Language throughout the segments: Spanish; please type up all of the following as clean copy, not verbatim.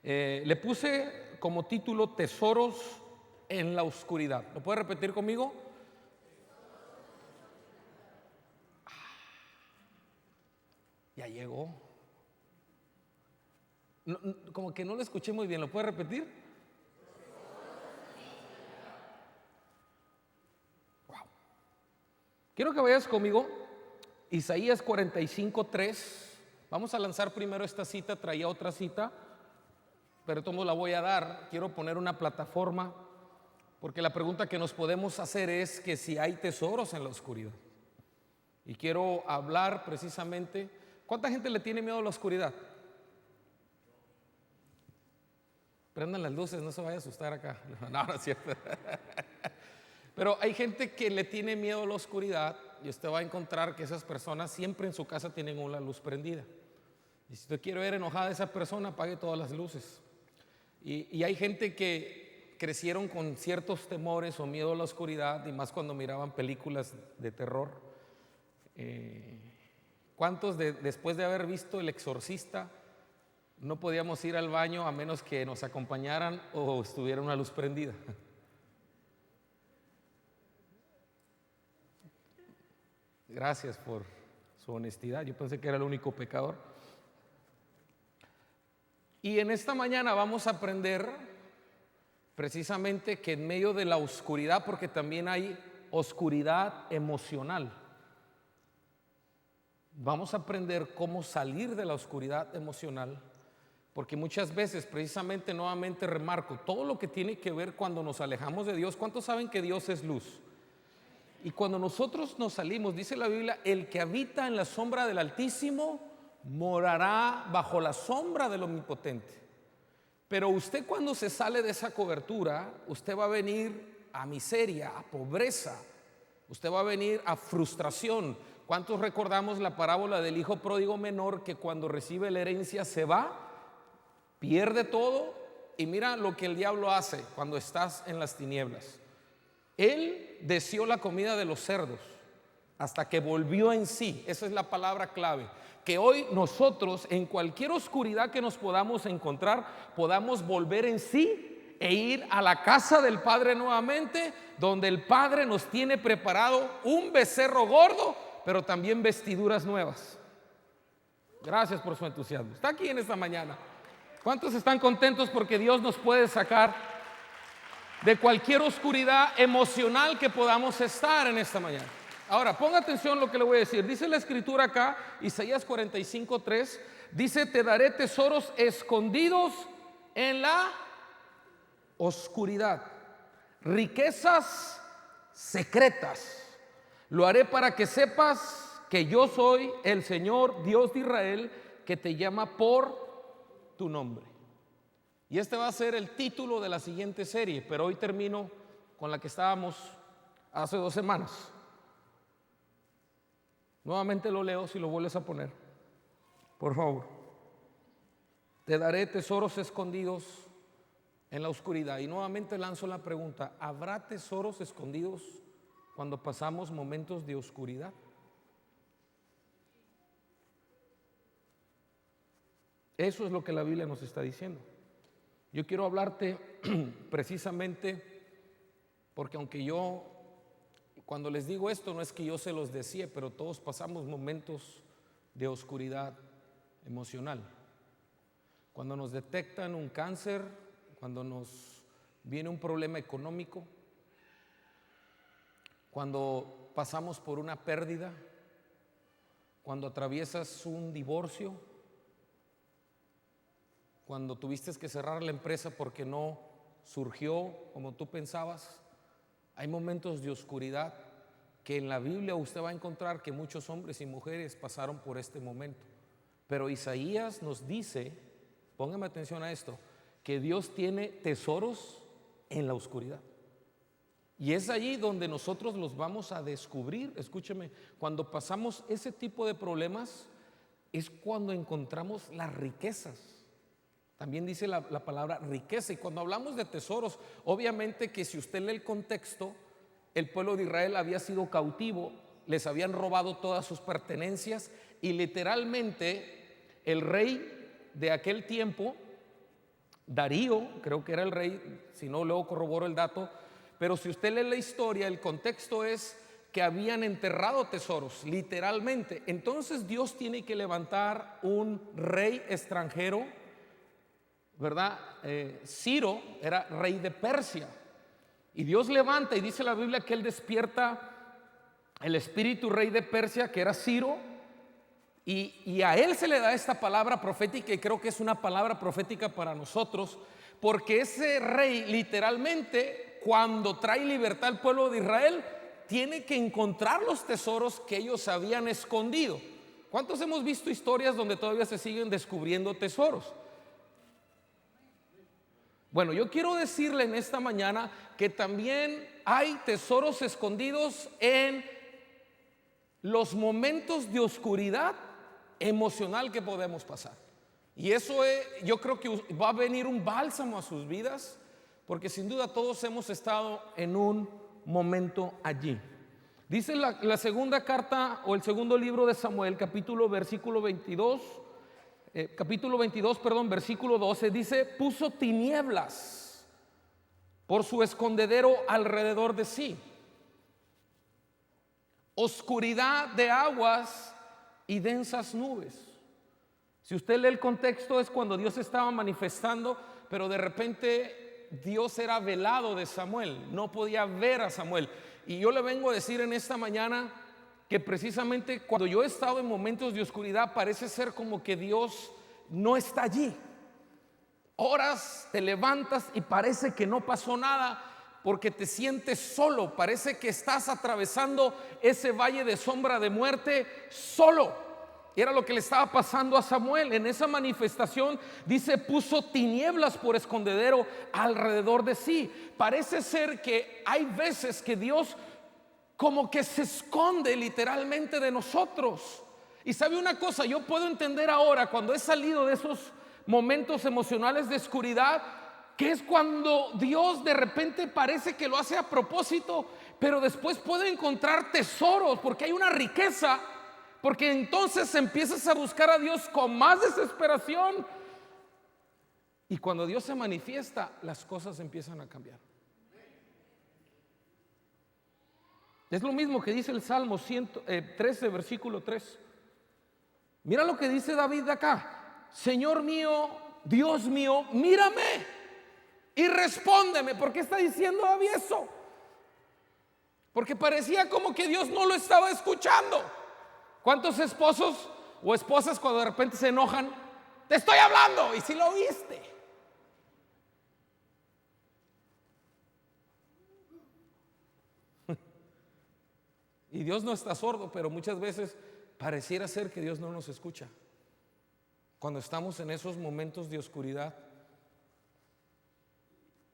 Le puse como título Tesoros en la oscuridad. ¿Lo puede repetir conmigo? Ya llegó. Como que no lo escuché muy bien. ¿Lo puede repetir? Wow. Quiero que vayas conmigo. Isaías 45:3. Vamos a lanzar primero esta cita. Traía otra cita, pero tomo la voy a dar. Quiero poner una plataforma, porque la pregunta que nos podemos hacer es que si hay tesoros en la oscuridad. Y quiero hablar precisamente. ¿Cuánta gente le tiene miedo a la oscuridad? Prendan las luces, no se vaya a asustar acá. No, no es cierto. Pero hay gente que le tiene miedo a la oscuridad, y usted va a encontrar que esas personas siempre en su casa tienen una luz prendida. Y si usted quiere ver enojada a esa persona, apague todas las luces. Y hay gente que crecieron con ciertos temores o miedo a la oscuridad, y más cuando miraban películas de terror. ¿Cuántos después de haber visto El Exorcista no podíamos ir al baño a menos que nos acompañaran o estuviera una luz prendida? Gracias por su honestidad. Yo pensé que era el único pecador. Y en esta mañana vamos a aprender precisamente que en medio de la oscuridad, porque también hay oscuridad emocional, vamos a aprender cómo salir de la oscuridad emocional, porque muchas veces, precisamente, nuevamente remarco, todo lo que tiene que ver cuando nos alejamos de Dios. ¿Cuántos saben que Dios es luz? Y cuando nosotros nos salimos, dice la Biblia, el que habita en la sombra del Altísimo morará bajo la sombra del Omnipotente. Pero usted, cuando se sale de esa cobertura, usted va a venir a miseria, a pobreza, usted va a venir a frustración. ¿Cuántos recordamos la parábola del hijo pródigo menor, que cuando recibe la herencia se va, pierde todo? Y mira lo que el diablo hace cuando estás en las tinieblas. Él deseó la comida de los cerdos hasta que volvió en sí. Esa es la palabra clave. Que hoy nosotros, en cualquier oscuridad que nos podamos encontrar, podamos volver en sí e ir a la casa del Padre nuevamente, donde el Padre nos tiene preparado un becerro gordo, pero también vestiduras nuevas. Gracias por su entusiasmo. Está aquí en esta mañana. ¿Cuántos están contentos porque Dios nos puede sacar de cualquier oscuridad emocional que podamos estar en esta mañana? Ahora, ponga atención lo que le voy a decir. Dice la escritura acá, Isaías 45:3, dice: te daré tesoros escondidos en la oscuridad, riquezas secretas. Lo haré para que sepas que yo soy el Señor Dios de Israel, que te llama por tu nombre. Y este va a ser el título de la siguiente serie, pero hoy termino con la que estábamos hace 2 semanas. Nuevamente lo leo, si lo vuelves a poner, por favor. Te daré tesoros escondidos en la oscuridad. Y nuevamente lanzo la pregunta: ¿habrá tesoros escondidos cuando pasamos momentos de oscuridad? Eso es lo que la Biblia nos está diciendo. Yo quiero hablarte precisamente porque, aunque yo, cuando les digo esto, no es que yo se los decía, pero todos pasamos momentos de oscuridad emocional. Cuando nos detectan un cáncer, cuando nos viene un problema económico, cuando pasamos por una pérdida, cuando atraviesas un divorcio, cuando tuviste que cerrar la empresa porque no surgió como tú pensabas. Hay momentos de oscuridad que en la Biblia usted va a encontrar que muchos hombres y mujeres pasaron por este momento. Pero Isaías nos dice, póngame atención a esto, que Dios tiene tesoros en la oscuridad. Y es allí donde nosotros los vamos a descubrir. Escúcheme, cuando pasamos ese tipo de problemas es cuando encontramos las riquezas. También dice la palabra riqueza. Y cuando hablamos de tesoros, obviamente que si usted lee el contexto, el pueblo de Israel había sido cautivo, les habían robado todas sus pertenencias, y literalmente el rey de aquel tiempo Darío, creo que era el rey, si no luego corroboro el dato, pero si usted lee la historia, el contexto es que habían enterrado tesoros, literalmente. Entonces Dios tiene que levantar un rey extranjero, ¿verdad? Ciro era rey de Persia. Y Dios levanta, y dice la Biblia que él despierta el espíritu rey de Persia, que era Ciro, y a él se le da esta palabra profética, y creo que es una palabra profética para nosotros, porque ese rey literalmente, cuando trae libertad al pueblo de Israel, tiene que encontrar los tesoros que ellos habían escondido. ¿Cuántos hemos visto historias donde todavía se siguen descubriendo tesoros? Bueno, yo quiero decirle en esta mañana que también hay tesoros escondidos en los momentos de oscuridad emocional que podemos pasar. Y eso yo creo que va a venir un bálsamo a sus vidas, porque sin duda todos hemos estado en un momento allí. Dice la segunda carta o el segundo libro de Samuel, capítulo 22, versículo 12, dice: puso tinieblas por su escondedero alrededor de sí, oscuridad de aguas y densas nubes. Si usted lee el contexto, es cuando Dios estaba manifestando, pero de repente Dios era velado de Samuel, no podía ver a Samuel. Y yo le vengo a decir en esta mañana que precisamente cuando yo he estado en momentos de oscuridad, parece ser como que Dios no está allí. Oras, te levantas y parece que no pasó nada, porque te sientes solo, parece que estás atravesando ese valle de sombra de muerte solo. Era lo que le estaba pasando a Samuel. En esa manifestación dice: puso tinieblas por escondedero alrededor de sí. Parece ser que hay veces que Dios como que se esconde literalmente de nosotros. Y sabe una cosa, yo puedo entender ahora, cuando he salido de esos momentos emocionales de oscuridad, que es cuando Dios de repente parece que lo hace a propósito, pero después puede encontrar tesoros, porque hay una riqueza, porque entonces empiezas a buscar a Dios con más desesperación, y cuando Dios se manifiesta, las cosas empiezan a cambiar. Es lo mismo que dice el Salmo 13, versículo 3. Mira lo que dice David de acá: Señor mío, Dios mío, mírame y respóndeme. ¿Por qué está diciendo David eso? Porque parecía como que Dios no lo estaba escuchando. ¿Cuántos esposos o esposas cuando de repente se enojan? Te estoy hablando, y si lo oíste. Y Dios no está sordo, pero muchas veces pareciera ser que Dios no nos escucha cuando estamos en esos momentos de oscuridad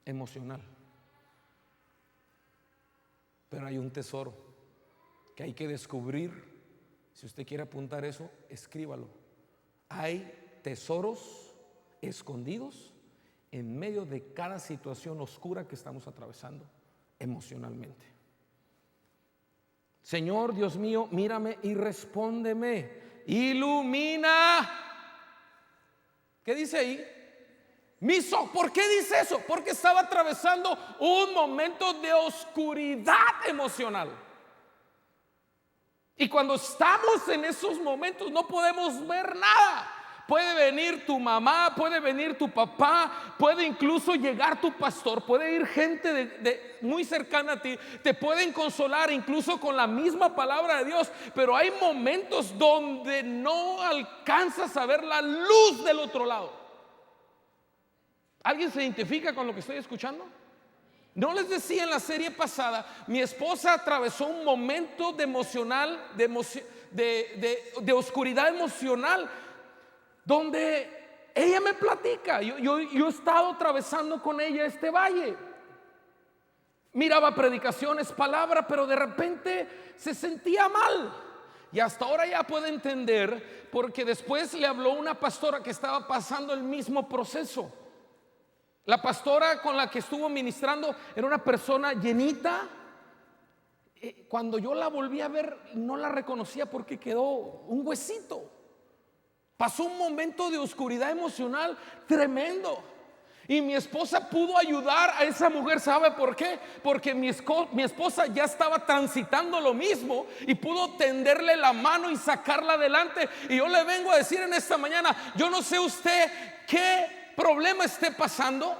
emocional. Pero hay un tesoro que hay que descubrir. Si usted quiere apuntar eso, escríbalo. Hay tesoros escondidos en medio de cada situación oscura que estamos atravesando emocionalmente. Señor Dios mío, mírame y respóndeme, ilumina. ¿Qué dice ahí? ¿Por qué dice eso? Porque estaba atravesando un momento de oscuridad emocional. Y cuando estamos en esos momentos no podemos ver nada. Puede venir tu mamá, puede venir tu papá, puede incluso llegar tu pastor, puede ir gente muy cercana a ti, te pueden consolar incluso con la misma palabra de Dios, pero hay momentos donde no alcanzas a ver la luz del otro lado. ¿Alguien se identifica con lo que estoy escuchando? No les decía en la serie pasada, mi esposa atravesó un momento de oscuridad emocional, donde ella me platica, yo he estado atravesando con ella este valle. Miraba predicaciones, palabra, pero de repente se sentía mal. Y hasta ahora ya puede entender, porque después le habló una pastora que estaba pasando el mismo proceso. La pastora con la que estuvo ministrando era una persona llenita. Cuando yo la volví a ver, no la reconocía porque quedó un huesito. Pasó un momento de oscuridad emocional tremendo. Y mi esposa pudo ayudar a esa mujer. ¿Sabe por qué? Porque mi esposa ya estaba transitando lo mismo y pudo tenderle la mano y sacarla adelante. Y yo le vengo a decir en esta mañana, yo no sé usted qué problema esté pasando,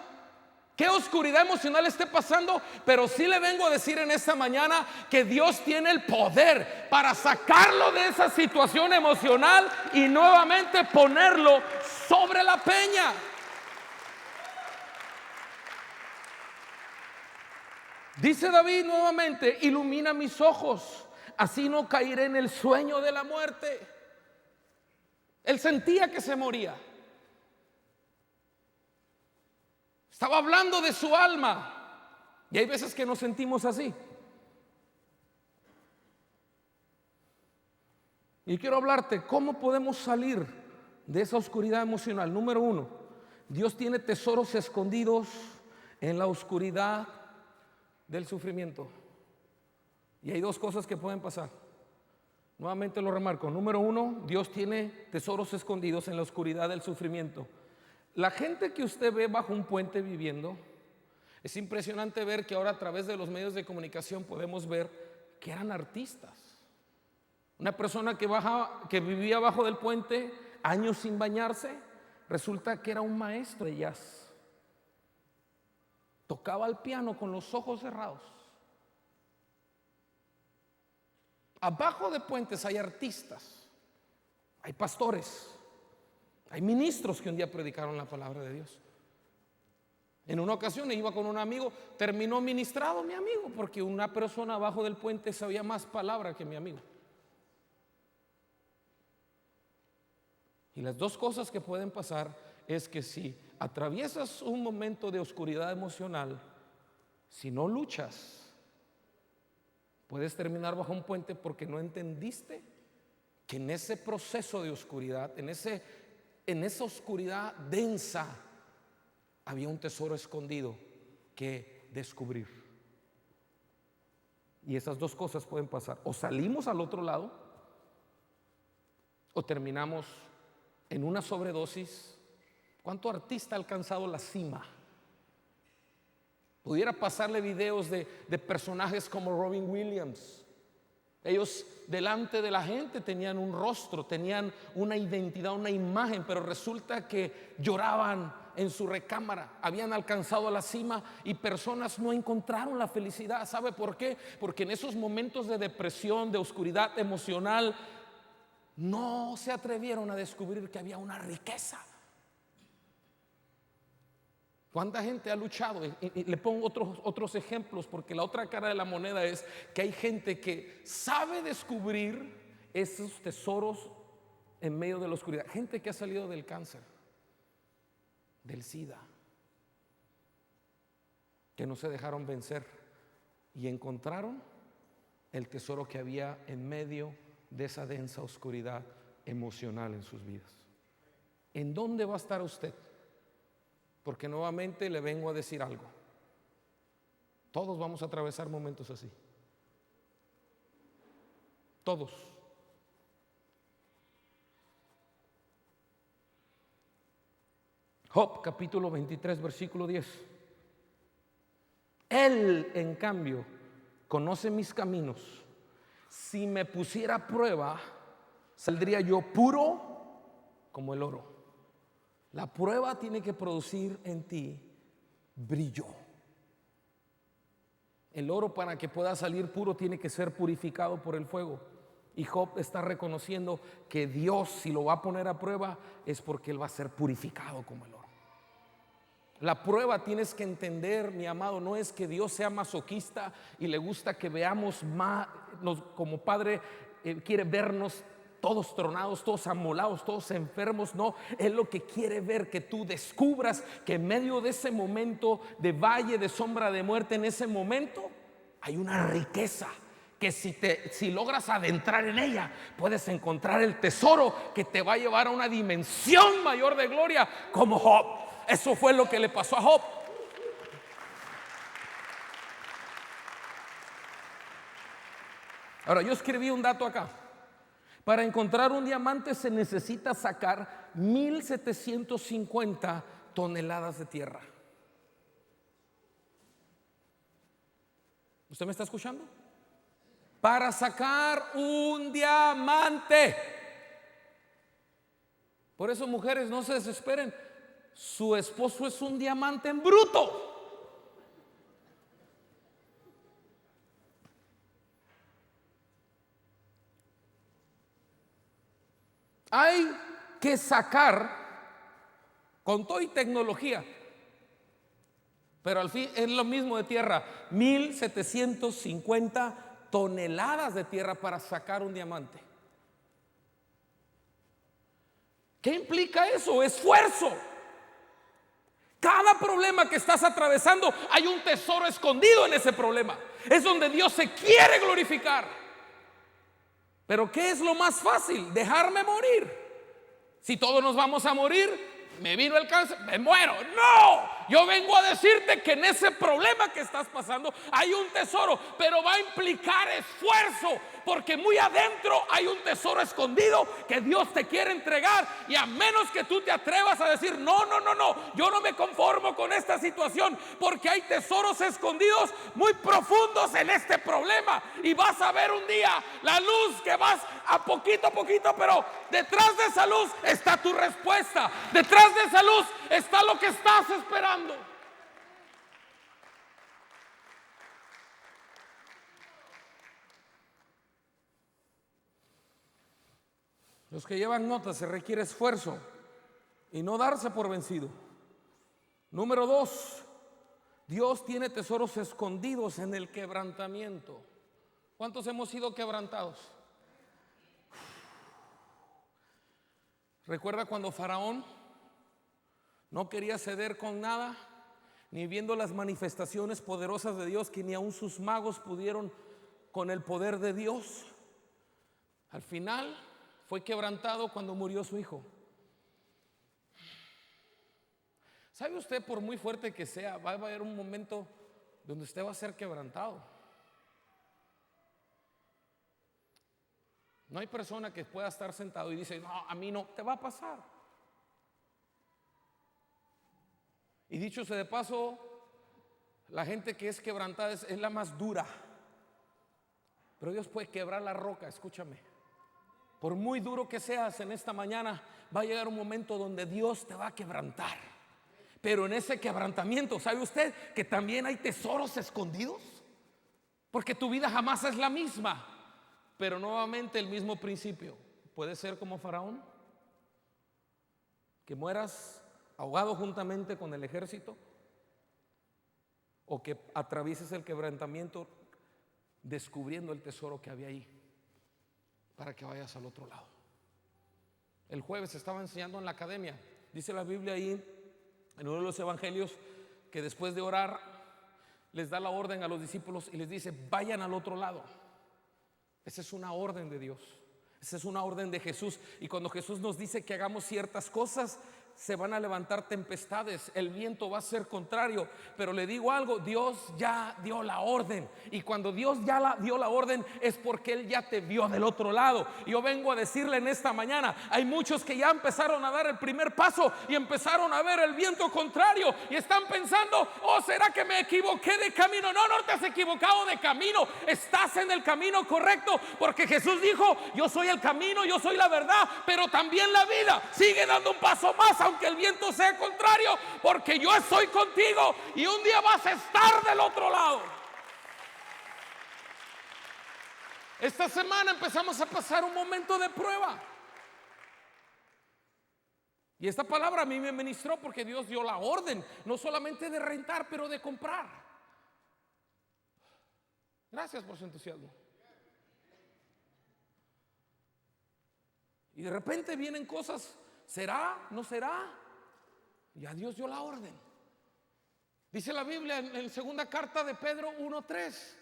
qué oscuridad emocional esté pasando, pero sí le vengo a decir en esta mañana que Dios tiene el poder para sacarlo de esa situación emocional y nuevamente ponerlo sobre la peña. Dice David nuevamente: ilumina mis ojos, así no caeré en el sueño de la muerte. Él sentía que se moría. Estaba hablando de su alma. Y hay veces que nos sentimos así. Y quiero hablarte cómo podemos salir de esa oscuridad emocional. Número uno, Dios tiene tesoros escondidos en la oscuridad del sufrimiento. Y hay dos cosas que pueden pasar. Nuevamente lo remarco. Número uno, Dios tiene tesoros escondidos en la oscuridad del sufrimiento. La gente que usted ve bajo un puente viviendo, es impresionante ver que ahora a través de los medios de comunicación podemos ver que eran artistas. Una persona que vivía bajo del puente años sin bañarse, resulta que era un maestro de jazz. Tocaba el piano con los ojos cerrados. Abajo de puentes hay artistas, hay pastores, hay ministros que un día predicaron la palabra de Dios. En una ocasión iba con un amigo, terminó ministrado mi amigo, porque una persona abajo del puente sabía más palabra que mi amigo. Y las dos cosas que pueden pasar es que si atraviesas un momento de oscuridad emocional, si no luchas, puedes terminar bajo un puente porque no entendiste que en ese proceso de oscuridad, en esa oscuridad densa, había un tesoro escondido que descubrir. Y esas dos cosas pueden pasar: o salimos al otro lado, o terminamos en una sobredosis. ¿Cuánto artista ha alcanzado la cima? Pudiera pasarle videos de personajes como Robin Williams. Ellos delante de la gente tenían un rostro, tenían una identidad, una imagen, pero resulta que lloraban en su recámara. Habían alcanzado la cima y personas no encontraron la felicidad. ¿Sabe por qué? Porque en esos momentos de depresión, de oscuridad emocional, no se atrevieron a descubrir que había una riqueza. ¿Cuánta gente ha luchado? Y le pongo otros ejemplos, porque la otra cara de la moneda es que hay gente que sabe descubrir esos tesoros en medio de la oscuridad. Gente que ha salido del cáncer, del SIDA, que no se dejaron vencer y encontraron el tesoro que había en medio de esa densa oscuridad emocional en sus vidas. ¿En dónde va a estar usted? Porque nuevamente le vengo a decir algo: todos vamos a atravesar momentos así. Todos. Job capítulo 23 versículo 10. Él, en cambio, conoce mis caminos. Si me pusiera a prueba, saldría yo puro como el oro. La prueba tiene que producir en ti brillo. El oro, para que pueda salir puro, tiene que ser purificado por el fuego. Y Job está reconociendo que Dios, si lo va a poner a prueba, es porque él va a ser purificado como el oro. La prueba, tienes que entender, mi amado, no es que Dios sea masoquista y le gusta que veamos más, como padre quiere vernos todos tronados, todos amolados, todos enfermos. No, Él lo que quiere ver que tú descubras que en medio de ese momento de valle de sombra de muerte, en ese momento hay una riqueza que si logras adentrar en ella, puedes encontrar el tesoro que te va a llevar a una dimensión mayor de gloria, como Job. Eso fue lo que le pasó a Job. Ahora, yo escribí un dato acá. Para encontrar un diamante se necesita sacar 1750 toneladas de tierra. ¿Usted me está escuchando? Para sacar un diamante. Por eso, mujeres, no se desesperen. Su esposo es un diamante en bruto. Hay que sacar con todo y tecnología, pero al fin es lo mismo de tierra, 1750 toneladas de tierra para sacar un diamante. ¿Qué implica eso? Esfuerzo. Cada problema que estás atravesando, hay un tesoro escondido en ese problema. Es donde Dios se quiere glorificar. Pero ¿qué es lo más fácil? Dejarme morir. Si todos nos vamos a morir, me vino el cáncer, me muero. No, yo vengo a decirte que en ese problema que estás pasando hay un tesoro, pero va a implicar esfuerzo, porque muy adentro hay un tesoro escondido que Dios te quiere entregar. Y a menos que tú te atrevas a decir no, yo no me conformo con esta situación, porque hay tesoros escondidos muy profundos en este problema. Y vas a ver un día la luz que vas a poquito, pero detrás de esa luz está tu respuesta. Detrás de esa luz está lo que estás esperando. Los que llevan notas, se requiere esfuerzo y no darse por vencido. Número 2, Dios tiene tesoros escondidos en el quebrantamiento. ¿Cuántos hemos sido quebrantados? ¿Recuerda cuando Faraón no quería ceder con nada, ni viendo las manifestaciones poderosas de Dios, que ni aun sus magos pudieron con el poder de Dios? Al final fue quebrantado cuando murió su hijo. ¿Sabe usted, por muy fuerte que sea, va a haber un momento donde usted va a ser quebrantado? No hay persona que pueda estar sentado y dice, no, a mí no, te va a pasar. Y dicho sea de paso, la gente que es quebrantada es la más dura. Pero Dios puede quebrar la roca, escúchame. Por muy duro que seas en esta mañana, va a llegar un momento donde Dios te va a quebrantar. Pero en ese quebrantamiento, ¿sabe usted que también hay tesoros escondidos? Porque tu vida jamás es la misma. Pero nuevamente el mismo principio. Puede ser como Faraón, que mueras ahogado juntamente con el ejército, o que atravieses el quebrantamiento descubriendo el tesoro que había ahí, para que vayas al otro lado. El jueves estaba enseñando en la academia. Dice la Biblia ahí en uno de los evangelios que después de orar les da la orden a los discípulos y les dice: vayan al otro lado. Esa es una orden de Dios, esa es una orden de Jesús. Y cuando Jesús nos dice que hagamos ciertas cosas, se van a levantar tempestades, el viento va a ser contrario. Pero le digo algo, Dios ya dio la orden. Y cuando Dios ya dio la orden, es porque Él ya te vio del otro lado. Y yo vengo a decirle en esta mañana, hay muchos que ya empezaron a dar el primer paso y empezaron a ver el viento contrario y están pensando: oh, ¿será que me equivoqué de camino? No, no te has equivocado de camino, estás en el camino correcto, porque Jesús dijo: yo soy el camino, yo soy la verdad, pero también la vida. Sigue dando un paso más, aunque el viento sea contrario, porque yo estoy contigo y un día vas a estar del otro lado. Esta semana empezamos a pasar un momento de prueba, y esta palabra a mí me ministró porque Dios dio la orden, no solamente de rentar, pero de comprar. Gracias por su entusiasmo. Y de repente vienen cosas. ¿Será? ¿No será? Ya Dios dio la orden. Dice la Biblia en segunda carta de Pedro 1:3: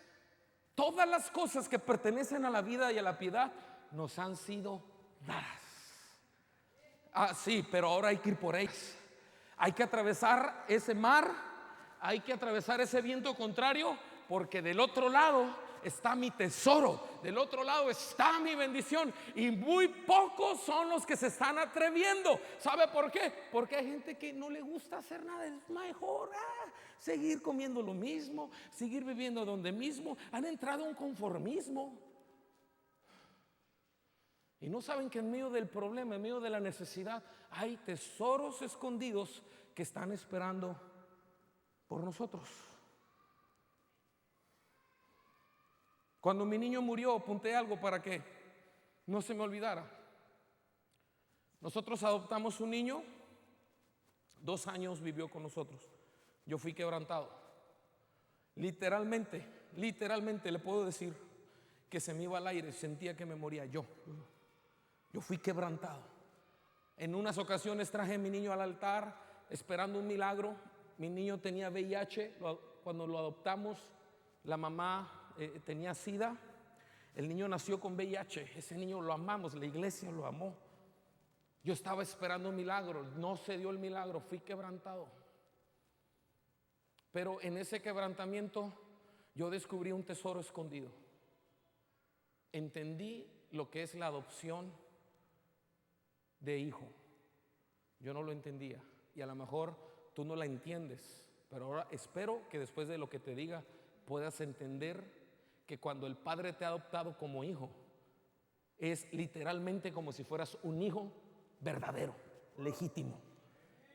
todas las cosas que pertenecen a la vida y a la piedad nos han sido dadas. Ah, sí, pero ahora hay que ir por ellas. Hay que atravesar ese mar, hay que atravesar ese viento contrario, porque del otro lado está mi tesoro, del otro lado está mi bendición. Y muy pocos son los que se están atreviendo. ¿Sabe por qué? Porque hay gente que no le gusta hacer nada. Es mejor seguir comiendo lo mismo, seguir viviendo donde mismo. Han entrado en un conformismo. Y no saben que en medio del problema, en medio de la necesidad, hay tesoros escondidos que están esperando por nosotros. Cuando mi niño murió, apunté algo para que no se me olvidara. Nosotros adoptamos un niño, 2 años vivió con nosotros. Yo fui quebrantado. Literalmente le puedo decir que se me iba al aire, sentía que me moría yo. Yo fui quebrantado. En unas ocasiones traje a mi niño al altar esperando un milagro. Mi niño tenía VIH. Cuando lo adoptamos, la mamá tenía SIDA. El niño nació con VIH. Ese niño lo amamos, la iglesia lo amó. Yo estaba esperando un milagro. No se dio el milagro, fui quebrantado. Pero en ese quebrantamiento yo descubrí un tesoro escondido. Entendí lo que es la adopción de hijo. Yo no lo entendía y a lo mejor tú no la entiendes, pero ahora espero que después de lo que te diga puedas entender que cuando el Padre te ha adoptado como hijo es literalmente como si fueras un hijo verdadero, legítimo.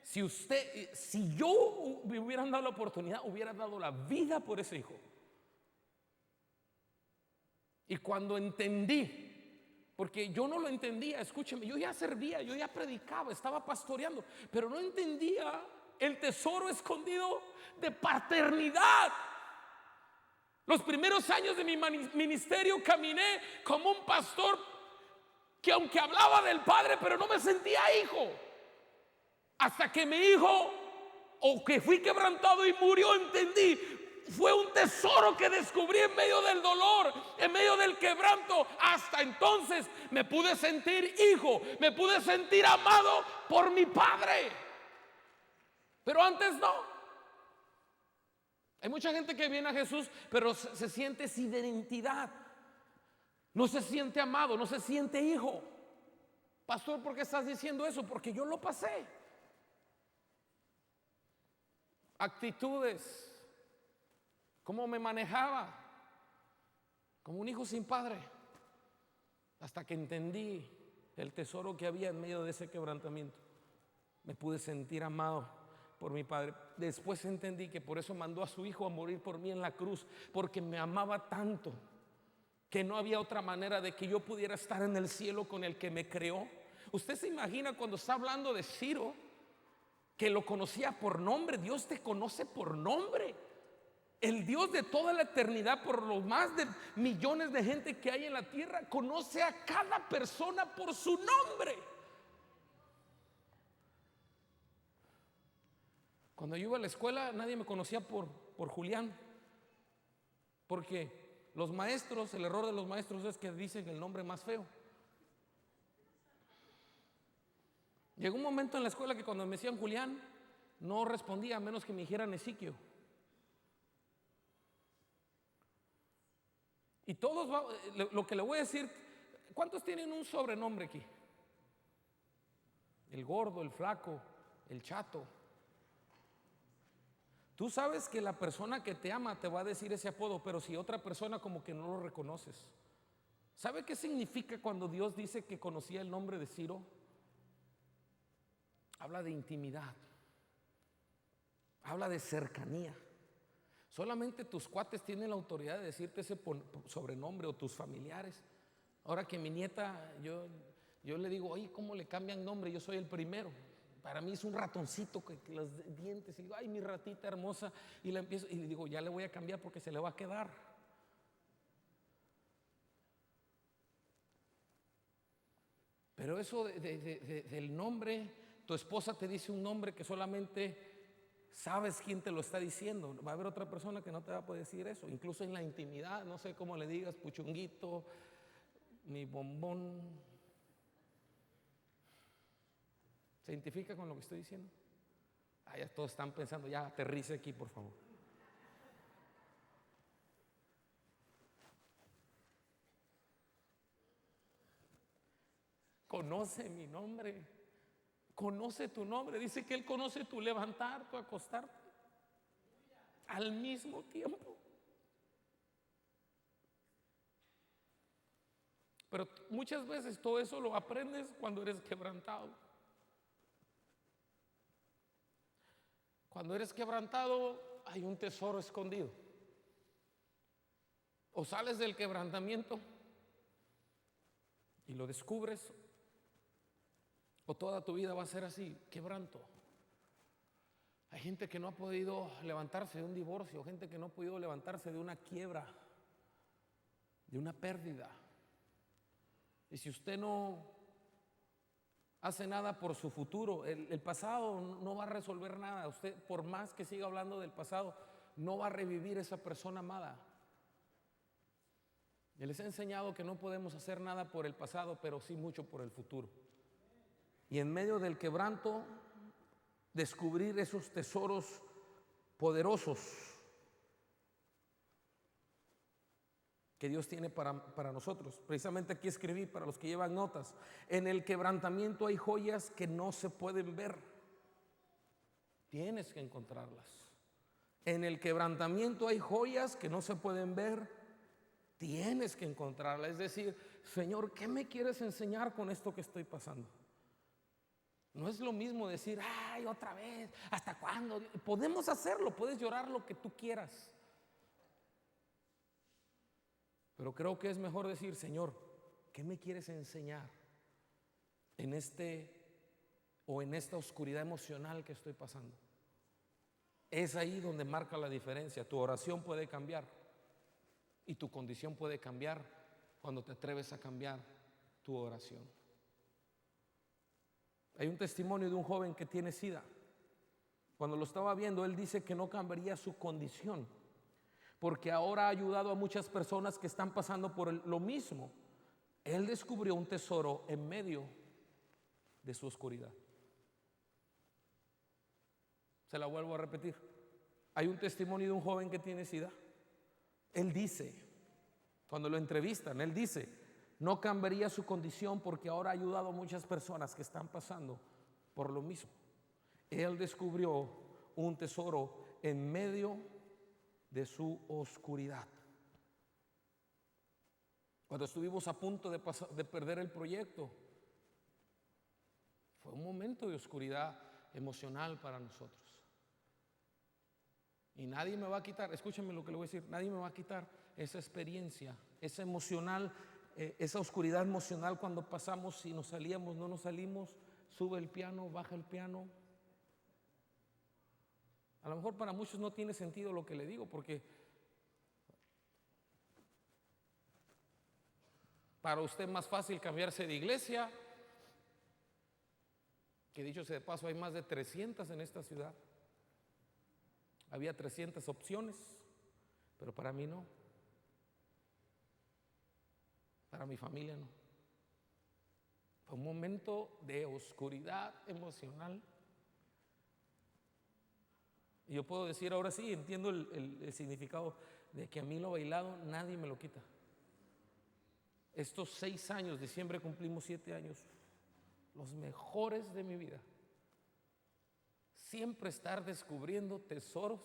Si yo me hubieran dado la oportunidad, hubiera dado la vida por ese hijo. Y cuando entendí, porque yo no lo entendía, escúcheme, yo ya servía, yo ya predicaba, estaba pastoreando, pero no entendía el tesoro escondido de paternidad. Los primeros años de mi ministerio caminé como un pastor que aunque hablaba del Padre, pero no me sentía hijo. Hasta que mi hijo, o que fui quebrantado y murió, entendí. Fue un tesoro que descubrí en medio del dolor, en medio del quebranto. Hasta entonces me pude sentir hijo, me pude sentir amado por mi Padre. Pero antes no. Hay mucha gente que viene a Jesús, pero se siente sin identidad. No se siente amado, no se siente hijo. Pastor, ¿por qué estás diciendo eso? Porque yo lo pasé. Actitudes. ¿Cómo me manejaba? Como un hijo sin padre. Hasta que entendí el tesoro que había en medio de ese quebrantamiento. Me pude sentir amado por mi Padre. Después entendí que por eso mandó a su hijo a morir por mí en la cruz, porque me amaba tanto que no había otra manera de que yo pudiera estar en el cielo con el que me creó. Usted se imagina cuando está hablando de Ciro, que lo conocía por nombre. Dios te conoce por nombre. El Dios de toda la eternidad, por los más de millones de gente que hay en la tierra, conoce a cada persona por su nombre. Cuando yo iba a la escuela, nadie me conocía por Julián, porque los maestros, el error de los maestros es que dicen el nombre más feo. Llegó un momento en la escuela que cuando me decían Julián, no respondía a menos que me dijeran Ezequiel. Y todos, lo que le voy a decir, ¿cuántos tienen un sobrenombre aquí? El gordo, el flaco, el chato. Tú sabes que la persona que te ama te va a decir ese apodo, pero si otra persona como que no lo reconoces. ¿Sabe qué significa cuando Dios dice que conocía el nombre de Ciro? Habla de intimidad, habla de cercanía. Solamente tus cuates tienen la autoridad de decirte ese sobrenombre, o tus familiares. Ahora que mi nieta, yo le digo, oye, ¿cómo le cambian nombre? Yo soy el primero. Para mí es un ratoncito que los dientes, y digo, ay, mi ratita hermosa, y le empiezo, y le digo, ya le voy a cambiar porque se le va a quedar. Pero eso del nombre, tu esposa te dice un nombre que solamente sabes quién te lo está diciendo. Va a haber otra persona que no te va a poder decir eso. Incluso en la intimidad, no sé cómo le digas, puchunguito, mi bombón. ¿Se identifica con lo que estoy diciendo? Ya todos están pensando, ya aterrice aquí, por favor. conoce mi nombre, conoce tu nombre. Dice que Él conoce tu levantar, tu acostarte al mismo tiempo. Pero muchas veces todo eso lo aprendes cuando eres quebrantado. Cuando eres quebrantado hay un tesoro escondido. O sales del quebrantamiento y lo descubres, o toda tu vida va a ser así, quebranto. Hay gente que no ha podido levantarse de un divorcio, gente que no ha podido levantarse de una quiebra, de una pérdida. Y si usted no hace nada por su futuro, el pasado no va a resolver nada. Usted, por más que siga hablando del pasado, no va a revivir esa persona amada. Y les he enseñado que no podemos hacer nada por el pasado, pero sí mucho por el futuro. Y en medio del quebranto, descubrir esos tesoros poderosos que Dios tiene para nosotros. Precisamente aquí escribí para los que llevan notas: en el quebrantamiento hay joyas que no se pueden ver. Tienes que encontrarlas. En el quebrantamiento hay joyas que no se pueden ver. Tienes que encontrarlas. Es decir, Señor, ¿qué me quieres enseñar con esto que estoy pasando? No es lo mismo decir, ay, otra vez, ¿hasta cuándo? Podemos hacerlo, puedes llorar lo que tú quieras. Pero creo que es mejor decir, Señor, ¿qué me quieres enseñar en esta oscuridad emocional que estoy pasando? Es ahí donde marca la diferencia. Tu oración puede cambiar y tu condición puede cambiar cuando te atreves a cambiar tu oración. Hay un testimonio de un joven que tiene SIDA. Cuando lo estaba viendo, él dice que no cambiaría su condición, porque ahora ha ayudado a muchas personas que están pasando por lo mismo. Él descubrió un tesoro en medio de su oscuridad. Se la vuelvo a repetir. Hay un testimonio de un joven que tiene SIDA. Él dice, cuando lo entrevistan, él dice, no cambiaría su condición porque ahora ha ayudado a muchas personas que están pasando por lo mismo. Él descubrió un tesoro en medio de su oscuridad. Cuando estuvimos a punto de perder el proyecto, fue un momento de oscuridad emocional para nosotros. Y nadie me va a quitar, escúchenme lo que le voy a decir, nadie me va a quitar esa experiencia, esa emocional, esa oscuridad emocional cuando pasamos, si nos salíamos, no nos salimos, sube el piano, baja el piano. A lo mejor para muchos no tiene sentido lo que le digo, porque para usted es más fácil cambiarse de iglesia, que dicho sea de paso, hay más de 300 en esta ciudad. Había 300 opciones, pero para mí no. Para mi familia no. Fue un momento de oscuridad emocional. Y yo puedo decir ahora sí, entiendo el significado de que a mí lo bailado nadie me lo quita. Estos 6 años, diciembre cumplimos 7 años, los mejores de mi vida. Siempre estar descubriendo tesoros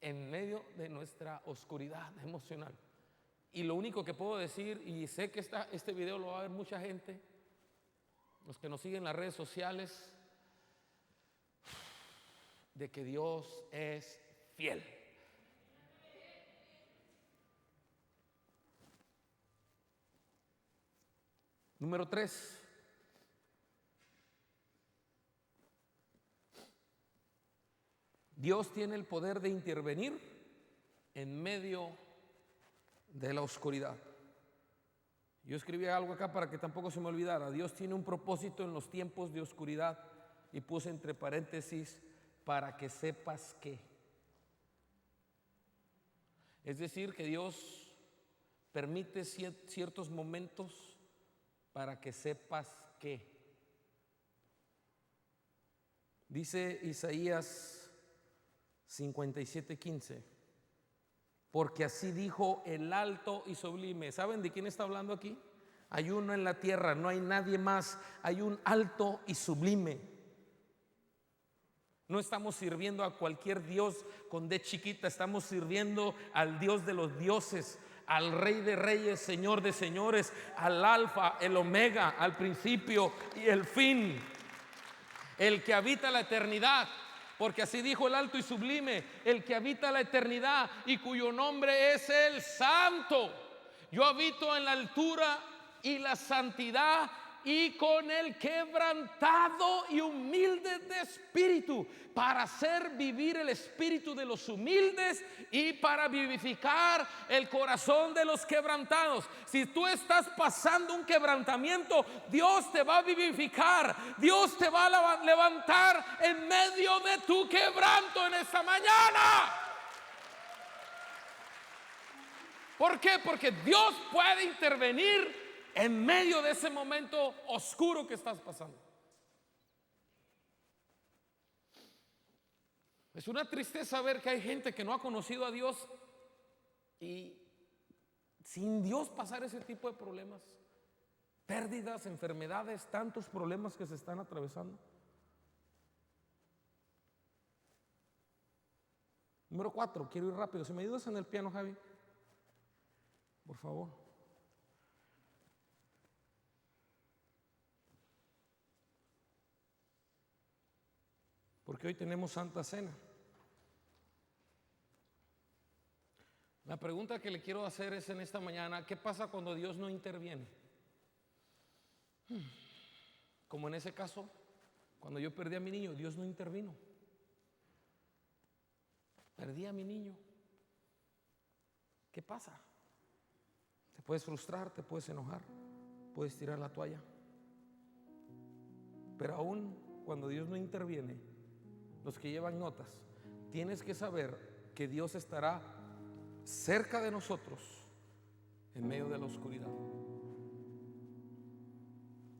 en medio de nuestra oscuridad emocional. Y lo único que puedo decir, y sé que este video lo va a ver mucha gente, los que nos siguen en las redes sociales, de que Dios es fiel. Número 3. Dios tiene el poder de intervenir en medio de la oscuridad. Yo escribí algo acá para que tampoco se me olvidara. Dios tiene un propósito en los tiempos de oscuridad, y puse entre paréntesis, para que sepas que. Es decir, que Dios permite ciertos momentos para que sepas que. Dice Isaías 57:15, porque así dijo el alto y sublime. ¿Saben de quién está hablando aquí? Hay uno en la tierra, no hay nadie más. Hay un alto y sublime. No estamos sirviendo a cualquier Dios con D chiquita, estamos sirviendo al Dios de los dioses, al Rey de reyes, Señor de señores, al Alfa, el Omega, al principio y el fin, el que habita la eternidad. Porque así dijo el alto y sublime, el que habita la eternidad y cuyo nombre es el Santo. Yo habito en la altura y la santidad y con el quebrantado y humilde de espíritu, para hacer vivir el espíritu de los humildes y para vivificar el corazón de los quebrantados. Si tú estás pasando un quebrantamiento, Dios te va a vivificar, Dios te va a levantar en medio de tu quebranto en esta mañana. ¿Por qué? Porque Dios puede intervenir en medio de ese momento oscuro que estás pasando. Es una tristeza ver que hay gente que no ha conocido a Dios y sin Dios pasar ese tipo de problemas, pérdidas, enfermedades, tantos problemas que se están atravesando. Número 4, quiero ir rápido. Si me ayudas en el piano, Javi, por favor. Porque hoy tenemos Santa Cena. La pregunta que le quiero hacer es en esta mañana: ¿qué pasa cuando Dios no interviene? Como en ese caso, cuando yo perdí a mi niño, Dios no intervino. Perdí a mi niño. ¿Qué pasa? Te puedes frustrar, te puedes enojar, puedes tirar la toalla. Pero aún cuando Dios no interviene, los que llevan notas, tienes que saber que Dios estará cerca de nosotros en medio de la oscuridad.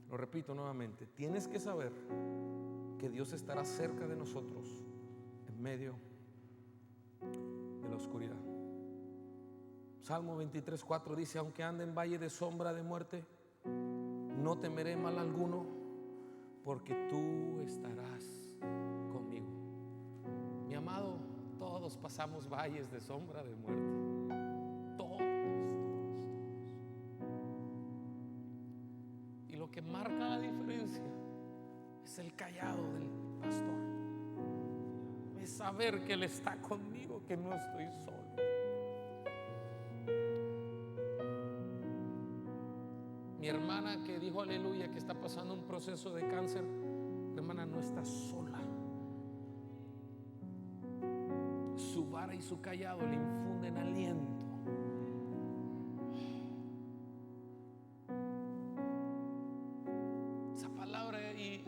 Lo repito nuevamente, tienes que saber que Dios estará cerca de nosotros en medio de la oscuridad. Salmo 23:4 dice: aunque ande en valle de sombra de muerte, no temeré mal alguno, porque tú estarás conmigo. Mi amado, todos pasamos valles de sombra de muerte. Todos. Y lo que marca la diferencia es el callado del pastor. Es saber que Él está conmigo, que no estoy solo. Mi hermana que dijo aleluya, que está pasando un proceso de cáncer, hermana, no está sola. Su vara y su callado le infunden aliento. Esa palabra, y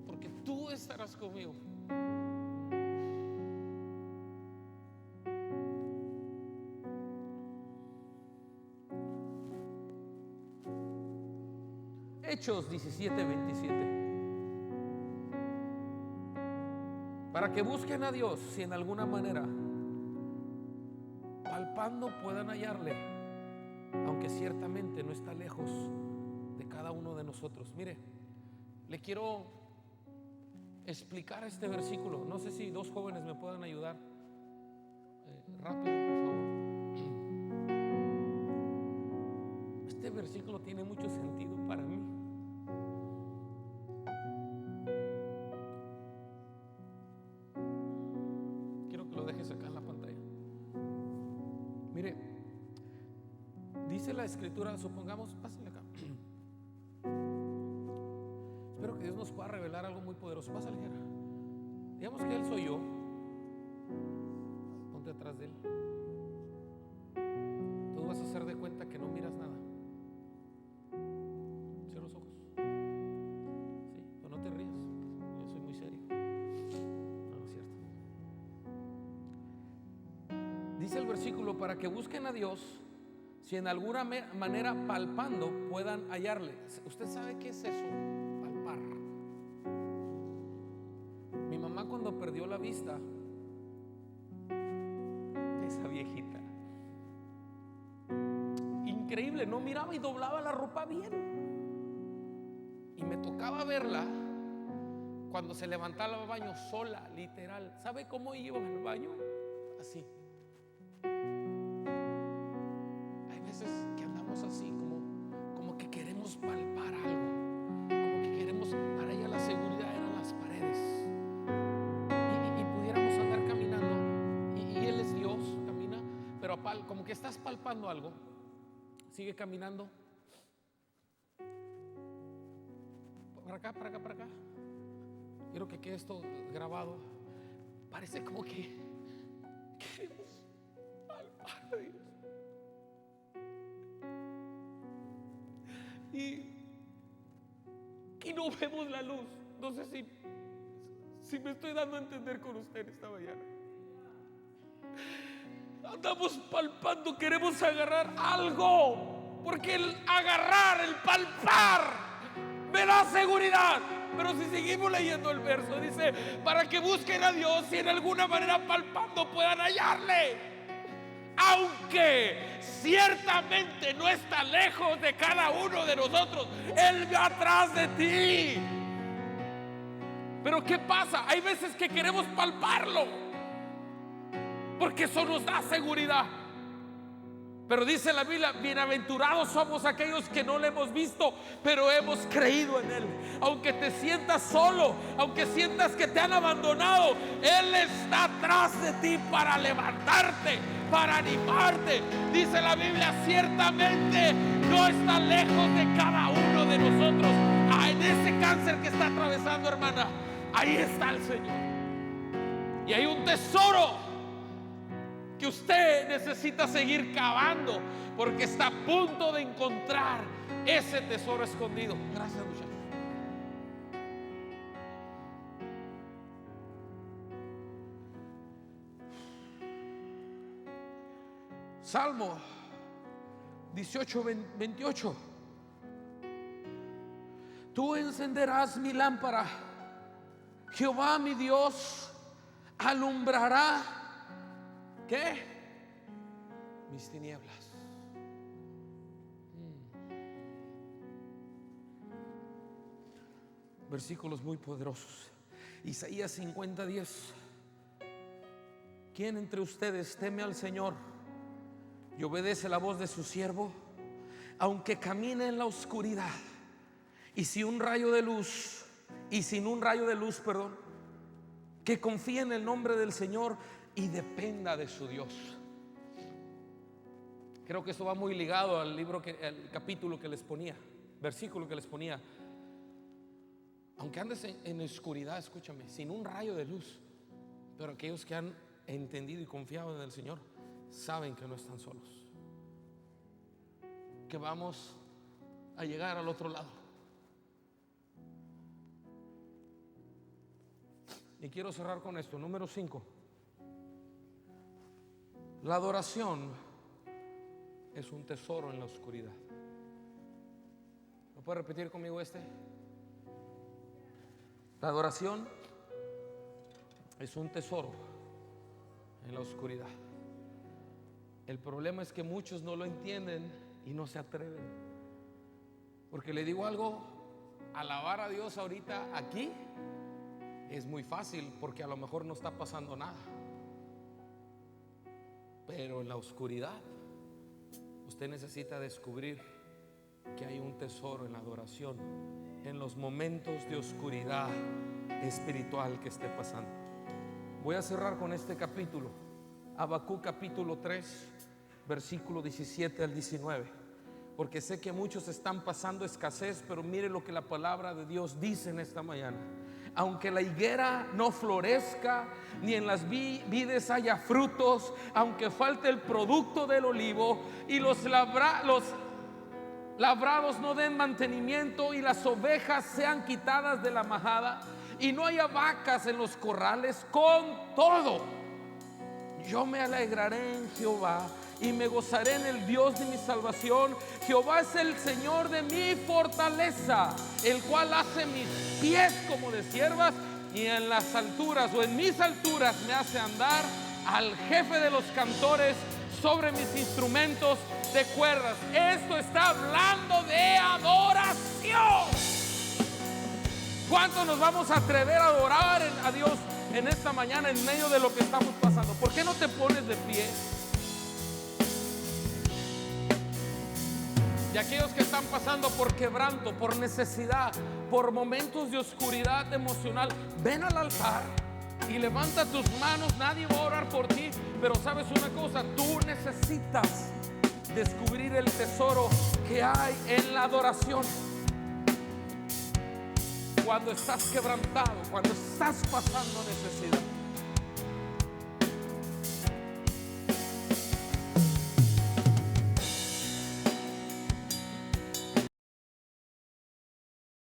porque tú estarás conmigo. Hechos 17:27. Para que busquen a Dios, si en alguna manera palpando puedan hallarle, aunque ciertamente no está lejos de cada uno de nosotros. Mire, le quiero explicar este versículo. No sé si dos jóvenes me puedan ayudar. Rápido, por favor. Este versículo tiene mucho sentido para mí. Quiero que lo dejes acá en la pantalla. Mire, dice la escritura, supongamos, pásenle acá. Espero que Dios nos pueda revelar algo muy poderoso. Pásale, Jera. Digamos que Él soy yo. Ponte atrás de Él. Tú vas a hacer de cuenta que no miras nada. Cierra los ojos. Sí, pero no te rías. Yo soy muy serio. No, no es cierto. Dice el versículo: para que busquen a Dios, si en alguna manera palpando puedan hallarle. ¿Usted sabe qué es eso? Palpar. Mi mamá, cuando perdió la vista, esa viejita, increíble, no miraba y doblaba la ropa bien. Y me tocaba verla cuando se levantaba al baño sola, literal. ¿Sabe cómo iba al baño? Así. Hay veces que andamos así, como que queremos palpar algo, como que queremos, para ella la seguridad eran las paredes. Y pudiéramos andar caminando, y Él es Dios, camina, pero como que estás palpando algo. Sigue caminando. Para acá, para acá, para acá. Quiero que quede esto grabado. Parece como que queremos palpar a Dios. Y no vemos la luz. No sé si me estoy dando a entender con usted esta mañana. Andamos palpando, queremos agarrar algo, porque el agarrar, el palpar me da seguridad. Pero si seguimos leyendo el verso, dice: para que busquen a Dios y en alguna manera palpando puedan hallarle. Aunque ciertamente no está lejos de cada uno de nosotros, Él va atrás de ti. Pero ¿qué pasa? Hay veces que queremos palparlo, porque eso nos da seguridad. Pero dice la Biblia: bienaventurados somos aquellos que no le hemos visto, pero hemos creído en Él. Aunque te sientas solo, aunque sientas que te han abandonado, Él está atrás de ti para levantarte, para animarte. Dice la Biblia: ciertamente no está lejos de cada uno de nosotros. En ese cáncer que está atravesando, hermana, ahí está el Señor. Y hay un tesoro que usted necesita seguir cavando, porque está a punto de encontrar ese tesoro escondido. Gracias, muchachos. Salmo 18:28. Tú encenderás mi lámpara, Jehová mi Dios alumbrará, ¿qué? Mis tinieblas. Versículos muy poderosos. Isaías 50:10. ¿Quién entre ustedes teme al Señor y obedece la voz de su siervo? Aunque camine en la oscuridad y sin un rayo de luz, que confíe en el nombre del Señor y dependa de su Dios. Creo que esto va muy ligado al el capítulo que les ponía, versículo que les ponía. Aunque andes en oscuridad, escúchame, sin un rayo de luz, pero aquellos que han entendido y confiado en el Señor saben que no están solos, que vamos a llegar al otro lado. Y quiero cerrar con esto. Número 5. La adoración es un tesoro en la oscuridad. ¿Lo puede repetir conmigo este? La adoración es un tesoro en la oscuridad. El problema es que muchos no lo entienden y no se atreven. Porque le digo algo, alabar a Dios ahorita aquí es muy fácil, porque a lo mejor no está pasando nada. Pero en la oscuridad usted necesita descubrir que hay un tesoro en la adoración, en los momentos de oscuridad espiritual que esté pasando. Voy a cerrar con este capítulo, Habacuc capítulo 3, versículo 17 al 19, porque sé que muchos están pasando escasez, pero mire lo que la palabra de Dios dice en esta mañana. Aunque la higuera no florezca, ni en las vides haya frutos, aunque falte el producto del olivo, y los labrados no den mantenimiento, y las ovejas sean quitadas de la majada, y no haya vacas en los corrales, con todo yo me alegraré en Jehová y me gozaré en el Dios de mi salvación. Jehová es el Señor de mi fortaleza, el cual hace mis pies como de ciervas, y en las alturas o en mis alturas me hace andar. Al jefe de los cantores sobre mis instrumentos de cuerdas. Esto está hablando de adoración. ¿Cuánto nos vamos a atrever a adorar a Dios en esta mañana en medio de lo que estamos pasando? ¿Por qué no te pones de pie? Y aquellos que están pasando por quebranto, por necesidad, por momentos de oscuridad emocional, ven al altar y levanta tus manos. Nadie va a orar por ti, pero sabes una cosa, tú necesitas descubrir el tesoro que hay en la adoración. Cuando estás quebrantado, cuando estás pasando necesidad,